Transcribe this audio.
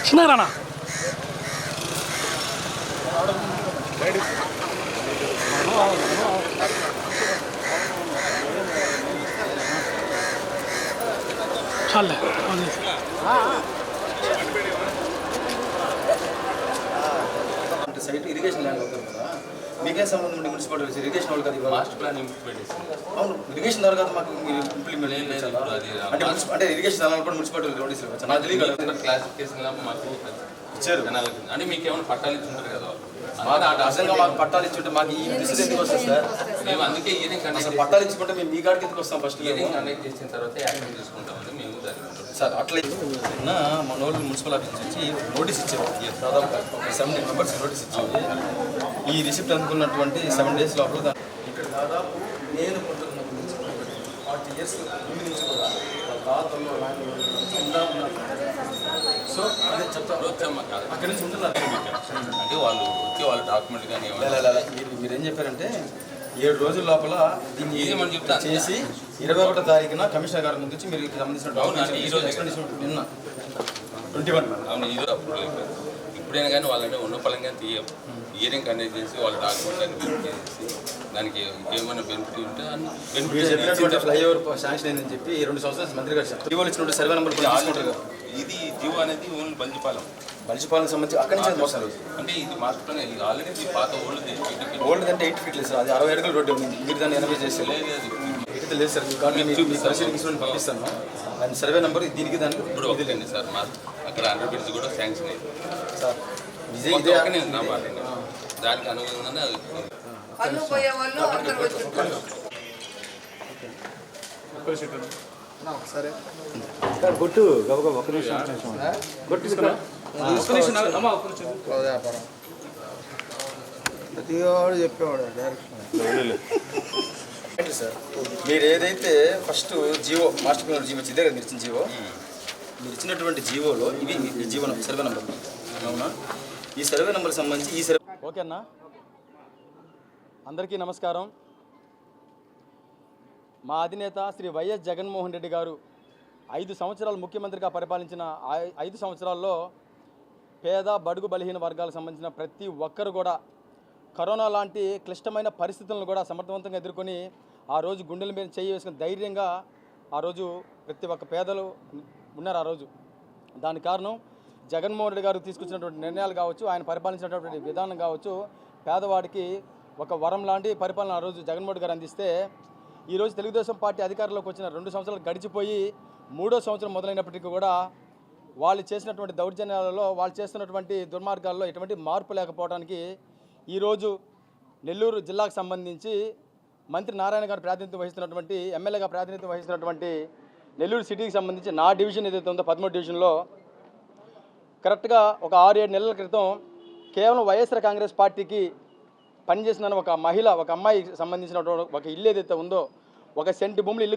చిన్నరానా చాలే site irrigation land అవుతుంది కదా, మీకే సంబంధం ఉండే మున్సిపాలిటీ ఇరిగేషన్ వాళ్ళు కదా మాస్టర్ ప్లాన్ ఇంప్లిమెంట్ అవును, ఇరిగేషన్ ద్వారా కదా మాకు మీరు ఇంప్లిమెంట్ అంటే ఇరిగేషన్ అలా కూడా మున్సిపాలిటీ నోటీసులు ఇవ్వచ్చు. నాకు తెలియదు క్లాసిఫికేషన్ మాకు ఇచ్చారు అంటే మీకు ఏమైనా పట్టాలు ఇచ్చుంటారు కదా, మాకు అసలుగా మాకు పట్టాలు ఇచ్చుంటే మాకు ఈ డిసిషన్ ఎందుకు వస్తుంది సార్? మేము అందుకే ఈయనింగ్ అసలు పట్టాలు ఇచ్చుకుంటే మేము మీ కాడికి ఎందుకు వస్తాం? ఫస్ట్ ఈయనింగ్ కండక్ట్ చేసిన తర్వాత యాక్షన్ తీసుకుంటామని మేము దాన్ని సార్ అట్లా నిన్న మన వాళ్ళు మున్సిపల్ ఆఫీస్ నుంచి నోటీస్ ఇచ్చారు, దాదాపు 70 మెంబర్స్ నోటీస్ ఇచ్చారు. ఈ రిసిప్ట్ అందుకున్నటువంటి 7 days లోపల ఇక్కడ దాదాపు నేను కొంటున్న 40 years ముందు నుంచి కూడా తాతల్లో సో అదే చెప్తాను అక్కడి నుంచి ఉంటున్నారు. అంటే వాళ్ళ డాక్యుమెంట్ కానీ మీరేం చెప్పారంటే 7 రోజుల లోపల దీన్ని చేసి 21వ తారీఖున కమిషనర్ గారి ముందు మీరు సంబంధించిన నిన్న 21 అవును ఇది అప్పుడు ఇప్పుడైనా కానీ వాళ్ళని ఉన్న పలంగా తీయం ఇయరింగ్ కండక్ట్ చేసి వాళ్ళ డాక్యుమెంట్ అని వెరిఫై చేసి దానికి ఏమైనా బెనిఫిట్ ఉంటే చెప్పినటువంటి ఫ్లైఓవర్ శాంక్షన్ అయిందని చెప్పి 2 సంవత్సరాలు మంత్రి గారు చెప్తారు. జీవోలు ఇచ్చినట్టు సర్వే నెంబర్ తీసుకుంటారు. ఇది జీవో అనేది ఓన్లీ బలిజిపాలెం సంబంధించి అక్కడి నుంచి వస్తారు. అంటే ఇది మాస్టర్ ఇది ఆల్రెడీ పాత ఓల్డ్ అంటే 8 feet లేదు సార్, అది 60 అడుగుల రోడ్డు ఉంది. మీరు దాన్ని 80 చేస్తే అయితే లేదు సార్, పరిశీలించుకొని పంపిస్తాను. దాని సర్వే నెంబర్ దీనికి దానికి ఇప్పుడు వదిలేండి సార్. మా అక్కడ 100 బిడ్స్ కూడా శాంక్షన్ అయింది సార్. ఇదే నా మాట దానికి అనుగుణంగానే కొట్టు గబగబ ఒక్క నిమిషం ప్రతివాడు చెప్పేవాడు డైరెక్షన్ సార్. మీరు ఏదైతే first GO master plan GO ఇదే కదా మీరు ఇచ్చిన జీవో, మీరు ఇచ్చినటువంటి జీవోలో ఇవి ఈ జీవో సర్వే నెంబర్ అవునా? ఈ సర్వే నెంబర్కి సంబంధించి ఈ సర్వే ఓకే అన్న. అందరికీ నమస్కారం. మా అధినేత శ్రీ వైఎస్ జగన్మోహన్ రెడ్డి గారు 5 సంవత్సరాలు ముఖ్యమంత్రిగా పరిపాలించిన 5 సంవత్సరాల్లో పేద బడుగు బలహీన వర్గాలకు సంబంధించిన ప్రతి ఒక్కరు కూడా కరోనా లాంటి క్లిష్టమైన పరిస్థితులను కూడా సమర్థవంతంగా ఎదుర్కొని ఆ రోజు గుండెల మీద చేయి వేసుకుని ధైర్యంగా ఆ రోజు ప్రతి ఒక్క పేదలు ఉన్నారు. ఆ రోజు దానికి కారణం జగన్మోహన్ రెడ్డి గారు తీసుకొచ్చినటువంటి నిర్ణయాలు కావచ్చు, ఆయన పరిపాలించినటువంటి విధానం కావచ్చు, పేదవాడికి ఒక వరం లాంటి పరిపాలన ఆ రోజు జగన్మోహన్ రెడ్డి గారు అందిస్తే ఈరోజు తెలుగుదేశం పార్టీ అధికారంలోకి వచ్చిన 2 సంవత్సరాలు గడిచిపోయి 3వ సంవత్సరం మొదలైనప్పటికీ కూడా వాళ్ళు చేసినటువంటి దౌర్జన్యాలలో, వాళ్ళు చేస్తున్నటువంటి దుర్మార్గాల్లో ఎటువంటి మార్పు లేకపోవడానికి ఈరోజు నెల్లూరు జిల్లాకు సంబంధించి మంత్రి నారాయణ గారు ప్రాతినిధ్యం వహిస్తున్నటువంటి ఎమ్మెల్యేగా ప్రాతినిధ్యం వహిస్తున్నటువంటి నెల్లూరు సిటీకి సంబంధించి నా డివిజన్ ఏదైతే ఉందో 13వ డివిజన్లో కరెక్ట్గా ఒక 6-7 నెలల క్రితం కేవలం వైఎస్ఆర్ కాంగ్రెస్ పార్టీకి పనిచేసిన ఒక మహిళ, ఒక అమ్మాయికి సంబంధించినటువంటి ఒక ఇల్లు ఏదైతే ఉందో, 1 సెంటు భూములు ఇల్లు